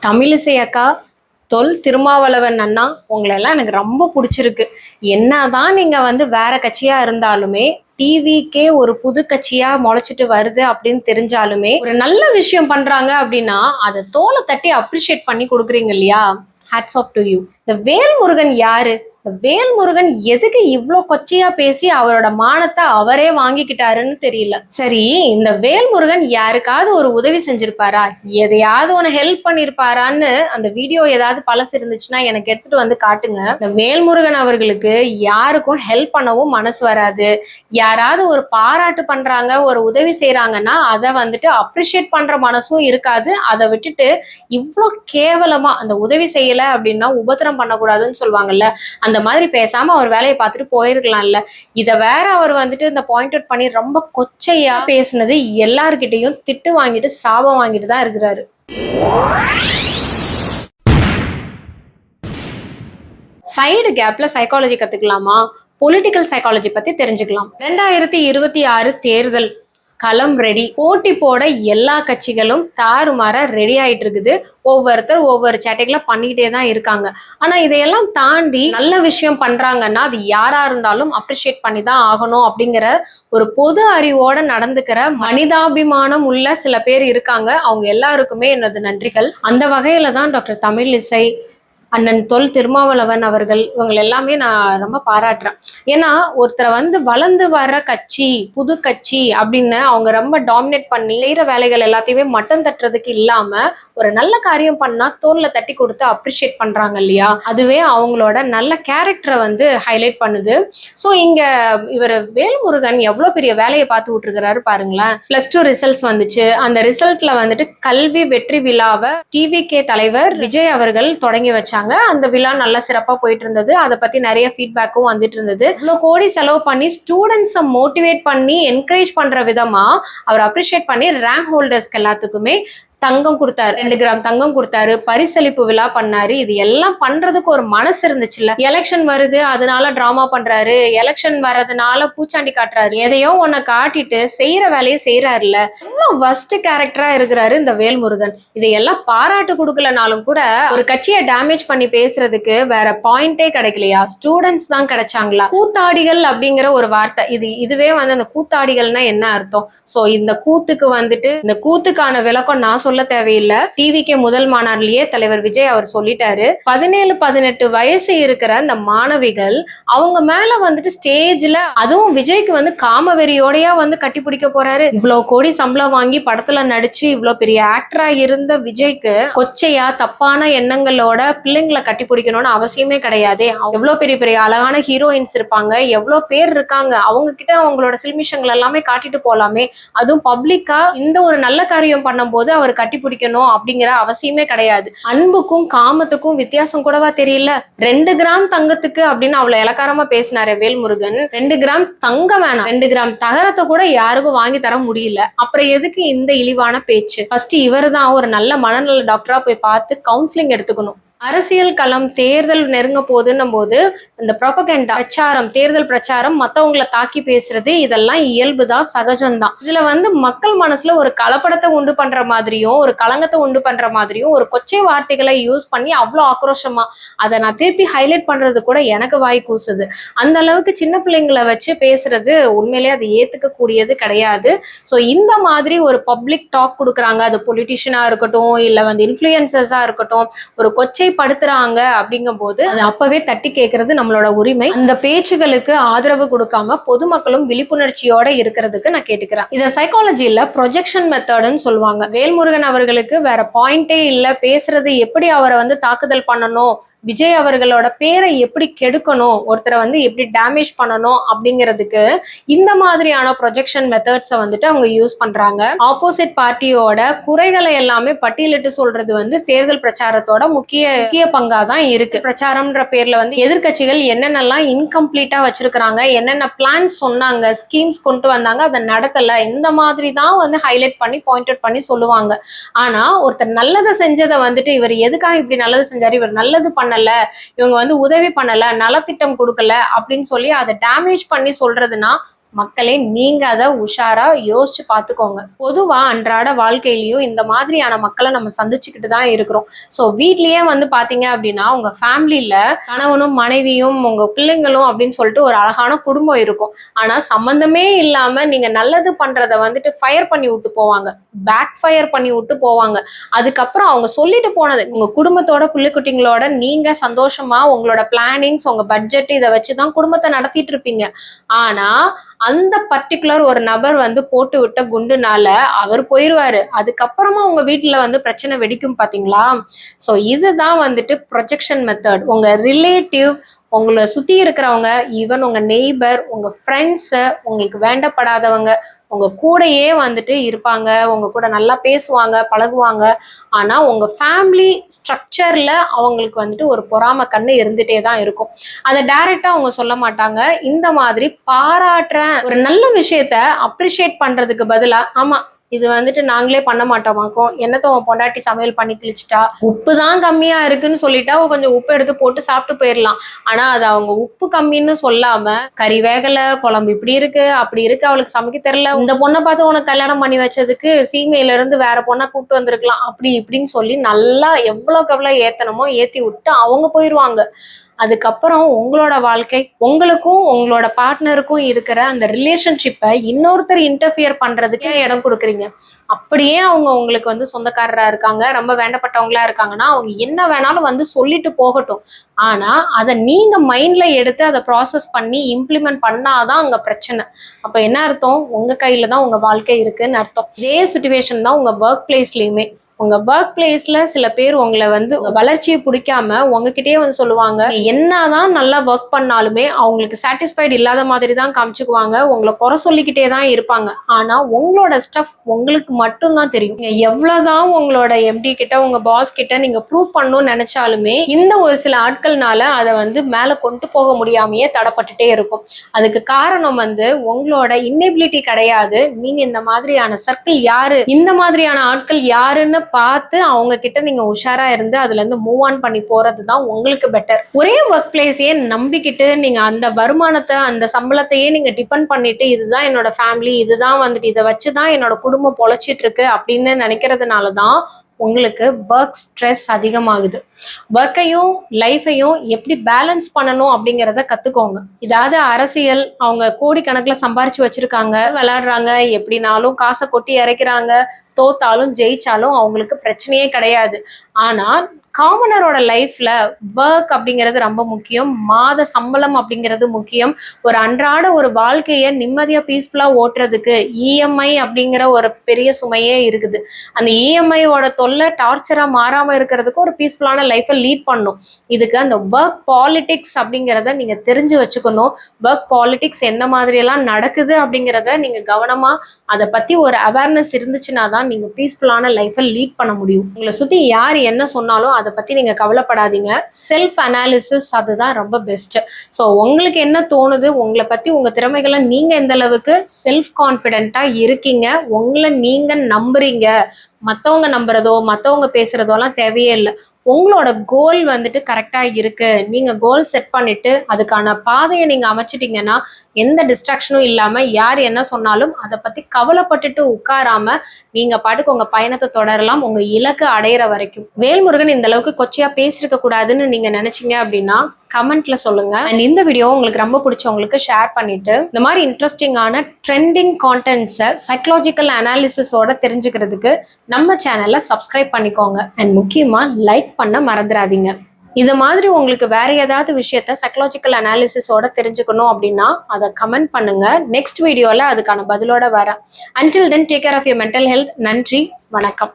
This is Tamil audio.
தமிழிசை அக்கா, தொல் திருமாவளவன் அண்ணா, உங்களெல்லாம் எனக்கு ரொம்ப பிடிச்சிருக்கு. என்னதான் நீங்க வேற கட்சியா இருந்தாலுமே டிவிக்கே ஒரு புது கட்சியா முளைச்சிட்டு வருது அப்படின்னு தெரிஞ்சாலுமே ஒரு நல்ல விஷயம் பண்றாங்க அப்படின்னா அதை தோலை தட்டி அப்ரிஷியேட் பண்ணி கொடுக்குறீங்க இல்லையா? Hats off to you. இந்த வேல்முருகன் யாரு? வேல்முருகன் எதுக்கு இவ்வளோ கொச்சையா பேசி அவரோட மானத்தை அவரே வாங்கிக்கிட்டாருன்னு தெரியல. சரி, இந்த வேல்முருகன் யாருக்காவது ஒரு உதவி செஞ்சிருப்பாரா? எதையாவது ஒன்று ஹெல்ப் பண்ணிருப்பாரான்னு அந்த வீடியோ ஏதாவது பழசு இருந்துச்சுன்னா எனக்கு எடுத்துட்டு வந்து காட்டுங்க. இந்த வேல்முருகன் அவர்களுக்கு யாருக்கும் ஹெல்ப் பண்ணவும் மனசு வராது. யாராவது ஒரு பாராட்டு பண்றாங்க, ஒரு உதவி செய்யறாங்கன்னா அதை அப்ரிஷியேட் பண்ற மனசும் இருக்காது. அதை விட்டுட்டு இவ்வளோ கேவலமா அந்த உதவி செய்யல அப்படின்னா உபத்திரம் பண்ணக்கூடாதுன்னு சொல்லுவாங்கல்ல, அந்த மாதிரி பேசாம அவர் வேலையை பார்த்துட்டு போயிருக்கலாம்ல. இதை வேற அவர் இந்த பாயிண்ட் அவுட் பண்ணி ரொம்ப கொச்சையா பேசுனது எல்லார்கிட்டையும் திட்டு வாங்கிட்டு சாபம் வாங்கிட்டு தான் இருக்கிறாரு. சைடு கேப்ல சைக்காலஜி கத்துக்கலாமா? பொலிட்டிக்கல் சைக்காலஜி பத்தி தெரிஞ்சுக்கலாம். 2026 தேர்தல் களம் ரெடி. போட்டி போட எல்லா கட்சிகளும் தாறுமாற ரெடி ஆயிட்டு இருக்குது. ஒவ்வொருத்தர் ஒவ்வொரு சேட்டைகளை பண்ணிக்கிட்டே தான் இருக்காங்க. ஆனா இதையெல்லாம் தாண்டி நல்ல விஷயம் பண்றாங்கன்னா அது யாரா இருந்தாலும் அப்ரிஷியேட் பண்ணி தான் ஆகணும் அப்படிங்கிற ஒரு பொது அறிவோட நடந்துக்கிற மனிதாபிமானம் உள்ள சில பேர் இருக்காங்க. அவங்க எல்லாருக்குமே எனது நன்றிகள். அந்த வகையில தான் டாக்டர் தமிழிசை, அண்ணன் தொல் திருமாவளவன் அவர்கள், இவங்க எல்லாமே நான் ரொம்ப பாராட்டுறேன். ஏன்னா ஒருத்தரை வளர்ந்து வர கட்சி, புது கட்சி அப்படின்னு அவங்க ரொம்ப டாமினேட் பண்ணி செய்யற வேலைகள் எல்லாத்தையுமே மட்டம் தட்டுறதுக்கு இல்லாம ஒரு நல்ல காரியம் பண்ணா தோல்ல தட்டி கொடுத்து அப்ரிஷியேட் பண்றாங்க இல்லையா? அதுவே அவங்களோட நல்ல கேரக்டரை ஹைலைட் பண்ணுது. ஸோ இங்க இவர் வேல்முருகன் எவ்வளவு பெரிய வேலையை பார்த்து விட்டுருக்கிறாரு பாருங்களேன். +2 ரிசல்ட்ஸ் வந்துச்சு. அந்த ரிசல்ட்ல கல்வி வெற்றி விழாவை டிவிகே தலைவர் விஜய் அவர்கள் தொடங்கி வச்சாங்க. அந்த விழா நல்லா சிறப்பா போயிட்டு இருந்தது. அதை பத்தி நிறைய ஃபீட்பேக்கும் வந்துட்டு இருந்தது. இவ்வளவு கோடி செலவு பண்ணி ஸ்டூடெண்ட்ஸை மோட்டிவேட் பண்ணி என்கரேஜ் பண்ற விதமா அவர் அப்ரிஷியேட் பண்ணி ரேங்க் ஹோல்டர்ஸ்க்கு எல்லாத்துக்குமே தங்கம் கொடுத்தாரு. 2 கிராம் தங்கம் கொடுத்தாரு. பரிசளிப்பு விழா பண்ணாரு. இது எல்லாம் பண்றதுக்கு ஒரு மனசு இருந்துச்சுல்ல. எலெக்ஷன் வருது அதனால டிராமா பண்றாரு, எலெக்ஷன் வர்றதுனால பூச்சாண்டி காட்டுறாரு, எதையோ ஒன்ன காட்டிட்டு செய்யற வேலையை செய்யறாருல. எவ்வளவு வஸ்ட் கேரக்டரா இருக்கிறாரு இந்த வேல்முருகன். இதையெல்லாம் பாராட்டு கொடுக்கலனாலும் கூட ஒரு கட்சியை டேமேஜ் பண்ணி பேசுறதுக்கு வேற பாயிண்டே கிடைக்கலையா? ஸ்டூடெண்ட்ஸ் தான் கிடைச்சாங்களா? கூத்தாடிகள் அப்படிங்கிற ஒரு வார்த்தை, இதுவே அந்த கூத்தாடிகள்னா என்ன அர்த்தம்? சோ இந்த கூத்துக்கு இந்த கூத்துக்கான விளக்கம் நான் சொல்ல தேவையில்லை. டிவிக்கு முதல் மாநாட்டிலேயே தலைவர் விஜய் அவர் சொல்லிட்டாரு. 17-18 வயசு இருக்கிற அந்த மாணவிகள் அவங்க மேல ஸ்டேஜ்ல, அதுவும் விஜய்க்கு காமவெறியோடையா கட்டி பிடிக்க போறாரு. இவ்வளவு கோடி சம்பளம் வாங்கி படத்துல நடிச்சு இவ்வளவு பெரிய ஆக்டரா இருந்த விஜய்க்கு கொச்சையா தப்பான எண்ணங்களோட பிள்ளைங்களை கட்டி பிடிக்கணும்னு அவசியமே கிடையாது. எவ்வளவு பெரிய பெரிய அழகான ஹீரோயின்ஸ் இருப்பாங்க, எவ்வளவு பேர் இருக்காங்க, அவங்க கிட்ட அவங்களோட சில்மிஷங்கள் எல்லாமே காட்டிட்டு போலாமே. அதுவும் பப்ளிக்கா இந்த ஒரு நல்ல காரியம் பண்ணும் போது அவர் கட்டி பிடிக்கணும் அப்படிங்கிற அவசியமே கிடையாது. அன்புக்கும் காமத்துக்கும் வித்தியாசம் கூடவா தெரியல? 2 கிராம் தங்கத்துக்கு அப்படின்னு அவ்வளவு இலக்காரமா பேசினாரு வேல்முருகன். 2 கிராம் தங்கம் வேணாம், 2 கிராம் தகரத்தை கூட யாருக்கும் வாங்கி தர முடியல. அப்புறம் எதுக்கு இந்த இழிவான பேச்சு? ஃபர்ஸ்ட் இவர் தான் ஒரு நல்ல மனநல டாக்டரா போய் பார்த்து கவுன்சிலிங் எடுத்துக்கணும். அரசியல் களம், தேர்தல் நெருங்க போதுன்னும் போது இந்த ப்ரொபகண்டா பிரச்சாரம், தேர்தல் பிரச்சாரம், மத்தவங்களை தாக்கி பேசுறது இதெல்லாம் இயல்புதான், சகஜம்தான். இதுல மக்கள் மனசுல ஒரு கலப்படத்தை உண்டு பண்ற மாதிரியும் ஒரு களங்கத்தை உண்டு பண்ற மாதிரியும் ஒரு கொச்சை வார்த்தைகளை யூஸ் பண்ணி அவ்வளோ ஆக்ரோஷமா அதை நான் திருப்பி ஹைலைட் பண்றது கூட எனக்கு வாய் கூசுது. அந்த அளவுக்கு சின்ன பிள்ளைங்களை வச்சு பேசுறது உண்மையிலேயே அது ஏத்துக்க கூடியது கிடையாது. ஸோ இந்த மாதிரி ஒரு பப்ளிக் டாக் கொடுக்குறாங்க, அது பொலிட்டிஷியனா இருக்கட்டும் இல்ல இன்ஃப்ளூயன்சர்ஸா இருக்கட்டும், ஒரு கொச்சை படுத்துறாங்க அப்படிங்கும் போது அது அப்பவே தட்டி கேட்கறது நம்மளோட உரிமை. அந்த பேச்சுகளுக்கு ஆதரவு கொடுக்காம பொதுமக்களும் விழிப்புணர்ச்சியோட இருக்கிறதுக்கு நான் கேட்டுக்கிறேன். இத சைக்காலஜில ப்ரொஜெக்ஷன் மெத்தட்னு சொல்லுவாங்க. வேல்முருகன் அவர்களுக்கு வேற பாயிண்டே இல்ல, பேசுறது எப்படி அவரை தாக்குதல் பண்ணணும், விஜய் அவர்களோட பேரை எப்படி கெடுக்கணும், ஒருத்தரை எப்படி டேமேஜ் பண்ணணும் அப்படிங்கிறதுக்கு இந்த மாதிரியான ப்ரொஜெக்ஷன் மெத்தட்ஸை அவங்க யூஸ் பண்றாங்க. ஆப்போசிட் பார்ட்டியோட குறைகளை எல்லாமே பட்டியலிட்டு சொல்றது தேர்தல் பிரச்சாரத்தோட முக்கிய பங்கா தான் இருக்கு. பிரச்சாரம்ன்ற பேர்ல எதிர்கட்சிகள் என்னென்னலாம் இன்கம்ப்ளீட்டா வச்சிருக்கிறாங்க, என்னென்ன பிளான்ஸ் சொன்னாங்க, ஸ்கீம்ஸ் கொண்டு வந்தாங்க, அதை நடத்தல, இந்த மாதிரி தான் ஹைலைட் பண்ணி பாயிண்ட் அவுட் பண்ணி சொல்லுவாங்க. ஆனா ஒருத்தர் நல்லதை செஞ்சதை இவர் எதுக்காக இப்படி நல்லது செஞ்சாரு, இவர் நல்லது பண்ணல, இவங்க உதவி பண்ணல, நலத்திட்டம் கொடுக்கல அப்படின்னு சொல்லி அதை டேமேஜ் பண்ணி சொல்றதுன்னா மக்களே நீங்க அதை உஷாரா யோசிச்சு பார்த்துக்கோங்க. பொதுவா அன்றாட வாழ்க்கையிலயும் இந்த மாதிரியான மக்களை நம்ம சந்திச்சுக்கிட்டு தான் இருக்கிறோம். ஸோ வீட்லயே வந்து பாத்தீங்க அப்படின்னா உங்க ஃபேமிலியில கணவனும் மனைவியும் உங்க பிள்ளைங்களும் அப்படின்னு சொல்லிட்டு ஒரு அழகான குடும்பம் இருக்கும். ஆனா சம்பந்தமே இல்லாம நீங்க நல்லது பண்றத வந்துட்டு ஃபயர் பண்ணி விட்டு போவாங்க, பேக் ஃபயர் பண்ணி விட்டு போவாங்க. அதுக்கப்புறம் அவங்க சொல்லிட்டு போனது உங்க குடும்பத்தோட புள்ளிக்குட்டிங்களோட நீங்க சந்தோஷமா உங்களோட பிளானிங்ஸ் உங்க பட்ஜெட் இதை வச்சுதான் குடும்பத்தை நடத்திட்டு இருப்பீங்க. ஆனா அந்த பர்டிகுலர் ஒரு நபர் வந்து போட்டு விட்ட குண்டுனால அவர் போயிருவாரு. அதுக்கப்புறமா உங்க வீட்டுல வந்து பிரச்சனை வெடிக்கும் பாத்தீங்களா? ஸோ இதுதான் வந்துட்டு ப்ரொஜெக்ஷன் மெத்தட். உங்க ரிலேட்டிவ், உங்களை சுத்தி இருக்கிறவங்க, ஈவன் உங்க நெய்பர், உங்க ஃப்ரெண்ட்ஸு, உங்களுக்கு வேண்டப்படாதவங்க உங்க கூடயே வந்துட்டு இருப்பாங்க, உங்க கூட நல்லா பேசுவாங்க, பழகுவாங்க. ஆனா உங்க ஃபேமிலி ஸ்ட்ரக்சர்ல அவங்களுக்கு வந்துட்டு ஒரு பொறாம கண்ணு இருந்துட்டே தான் இருக்கும். அதை டைரக்டா அவங்க சொல்ல மாட்டாங்க. இந்த மாதிரி பாராட்டுற ஒரு நல்ல விஷயத்த அப்ரிஷியேட் பண்றதுக்கு பதிலா, ஆமா இது வந்துட்டு நாங்களே பண்ண மாட்டோமாக்கும், என்னத்த உன் பொண்டாட்டி சமையல் பண்ணி கிழிச்சிட்டா, உப்பு தான் கம்மியா இருக்குன்னு சொல்லிட்டா கொஞ்சம் உப்பு எடுத்து போட்டு சாப்பிட்டு போயிடலாம். ஆனா அது அவங்க உப்பு கம்மின்னு சொல்லாம கறி வேகல, குழம்பு இப்படி இருக்கு அப்படி இருக்கு, அவளுக்கு சமைக்க தெரியல, இந்த பொண்ணை பார்த்து உனக்கு கல்யாணம் பண்ணி வச்சதுக்கு சீமையில இருந்து வேற பொண்ணை கூப்பிட்டு வந்திருக்கலாம், அப்படி இப்படின்னு சொல்லி நல்லா எவ்வளோக்கு எவ்வளோ ஏத்தனமோ ஏத்தி விட்டு அவங்க போயிடுவாங்க. அதுக்கப்புறம் உங்களோட வாழ்க்கை, உங்களுக்கும் உங்களோட பார்ட்னருக்கும் இருக்கிற அந்த ரிலேஷன்ஷிப்பை இன்னொருத்தர் இன்டர்ஃபியர் பண்றதுக்கே இடம் கொடுக்குறீங்க. அப்படியே அவங்க உங்களுக்கு வந்து சொந்தக்காரரா இருக்காங்க, ரொம்ப வேண்டப்பட்டவங்களா இருக்காங்கன்னா அவங்க என்ன வேணாலும் வந்து சொல்லிட்டு போகட்டும். ஆனா அதை நீங்க மைண்ட்ல எடுத்து அதை ப்ராசஸ் பண்ணி இம்ப்ளிமெண்ட் பண்ணாதான் அங்க பிரச்சனை. அப்ப என்ன அர்த்தம்? உங்க கையில தான் உங்க வாழ்க்கை இருக்குன்னு அர்த்தம். இதே சுச்சுவேஷன் தான் உங்க ஒர்க் பிளேஸ்லயுமே. உங்க ஒர்க் பிளேஸ்ல சில பேர் உங்களை வந்து வளர்ச்சியை பிடிக்காம உங்ககிட்டயே வந்து சொல்லுவாங்க, என்னதான் நல்லா ஒர்க் பண்ணாலுமே அவங்களுக்கு சாட்டிஸ்ஃபைடு இல்லாத மாதிரி தான் காமிச்சுக்குவாங்க, உங்களை குறை சொல்லிக்கிட்டே தான் இருப்பாங்க. ஆனா உங்களோட ஸ்டஃப் உங்களுக்கு மட்டும்தான் தெரியும். நீங்க எவ்வளவுதான் உங்களோட எம்டி கிட்ட உங்க பாஸ் கிட்ட நீங்க ப்ரூவ் பண்ணணும்னு நினைச்சாலுமே இந்த ஒரு சில ஆட்கள்னால அதை வந்து மேல கொண்டு போக முடியாமையே தடப்பட்டுட்டே இருக்கும். அதுக்கு காரணம் வந்து உங்களோட இன்னெபிலிட்டி கிடையாது. நீங்க இந்த மாதிரியான சர்க்கிள் யாரு, இந்த மாதிரியான ஆட்கள் யாருன்னு பார்த்து அவங்க கிட்ட நீங்க உஷாரா இருந்து அதுல இருந்து மூவ் ஆன் பண்ணி போறதுதான் உங்களுக்கு பெட்டர். ஒரே ஒர்க் பிளேஸையே நம்பிக்கிட்டு நீங்க அந்த வருமானத்தை அந்த சம்பளத்தையே நீங்க டிபெண்ட் பண்ணிட்டு இதுதான் என்னோட ஃபேமிலி, இதுதான் வந்துட்டு இதை வச்சுதான் என்னோட குடும்பம் பொழைச்சிட்டு இருக்கு அப்படின்னு நினைக்கிறதுனாலதான் உங்களுக்கு ஒர்க் ஸ்ட்ரெஸ் அதிகமாகுது. ஒர்க்கையும் லைஃபையும் எப்படி பேலன்ஸ் பண்ணணும் அப்படிங்கிறத கத்துக்கோங்க. இதாவது அரசியல், அவங்க கோடிக்கணக்கில் சம்பாரிச்சு வச்சிருக்காங்க, விளையாடுறாங்க, எப்படினாலும் காசை கொட்டி இறைக்கிறாங்க, தோத்தாலும் ஜெயிச்சாலும் அவங்களுக்கு பிரச்சனையே கிடையாது. ஆனா காமனரோட லைஃப்ல ஒர்க் அப்படிங்கிறது ரொம்ப முக்கியம், மாத சம்பளம் அப்படிங்கிறது முக்கியம். ஒரு அன்றாட ஒரு வாழ்க்கையை நிம்மதியா பீஸ்ஃபுல்லா ஓட்டுறதுக்கு இஎம்ஐ அப்படிங்கிற ஒரு பெரிய சுமையே இருக்குது. அந்த இஎம்ஐயோட தொல்லை டார்ச்சரா மாறாம இருக்கிறதுக்கு ஒரு பீஸ்ஃபுல்லான லைஃபை லீட் பண்ணும். இதுக்கு அந்த ஒர்க் பாலிடிக்ஸ் அப்படிங்கிறத நீங்க தெரிஞ்சு வச்சுக்கணும். ஒர்க் பாலிடிக்ஸ் என்ன மாதிரி எல்லாம் நடக்குது அப்படிங்கிறத நீங்க கவனமா அதை பத்தி ஒரு அவேர்னஸ் இருந்துச்சுன்னா தான் நீங்க பீஸ்ஃபுல்லான லைஃபை லீட் பண்ண முடியும். உங்களை சுத்தி யார் என்ன சொன்னாலும் அதை பத்தி நீங்க கவலைப்படாதீங்க. செல்ஃப் அனாலிசிஸ் அதுதான் ரொம்ப பெஸ்ட். ஸோ உங்களுக்கு என்ன தோணுது, உங்களை பத்தி உங்க திறமைகளை நீங்க எந்த அளவுக்கு செல்ஃப் கான்ஃபிடென்ட்டா இருக்கீங்க, உங்களை நீங்க நம்புறீங்க, மற்றவங்க நம்புறதோ மற்றவங்க பேசுறதோலாம் தேவையே இல்லை. உங்களோட கோல் வந்துட்டு கரெக்டா இருக்கு, நீங்க கோல் செட் பண்ணிட்டு அதுக்கான பாதையை நீங்க அமைச்சிட்டீங்கன்னா எந்த டிஸ்ட்ராக்ஷனும் இல்லாம யார் என்ன சொன்னாலும் அதை பத்தி கவலைப்பட்டுட்டு உட்காராம நீங்க பாட்டுக்கு உங்க பயணத்தை தொடரலாம், உங்க இலக்கு அடையிற வரைக்கும். வேல்முருகன் இந்த அளவுக்கு கொச்சையா பேசிருக்க கூடாதுன்னு நீங்க நினைச்சீங்க அப்படின்னா கமெண்ட்ல சொல்லுங்க. அண்ட் இந்த வீடியோ உங்களுக்கு ரொம்ப பிடிச்சவங்களுக்கு ஷேர் பண்ணிட்டு இந்த மாதிரி இன்ட்ரெஸ்டிங்கான ட்ரெண்டிங் கான்டென்ட்ஸை சைக்கலாஜிக்கல் அனாலிசிஸோட தெரிஞ்சுக்கிறதுக்கு நம்ம சேனலை சப்ஸ்கிரைப் பண்ணிக்கோங்க. அண்ட் முக்கியமா லைக் பண்ண மறந்துடாதீங்க. இது மாதிரி உங்களுக்கு வேற ஏதாவது விஷயத்த சைக்கலாஜிக்கல் அனாலிசிஸோட தெரிஞ்சுக்கணும் அப்படின்னா அதை கமெண்ட் பண்ணுங்க. நெக்ஸ்ட் வீடியோல அதுக்கான பதிலோட வரேன். Until then take care of your mental health. நன்றி, வணக்கம்.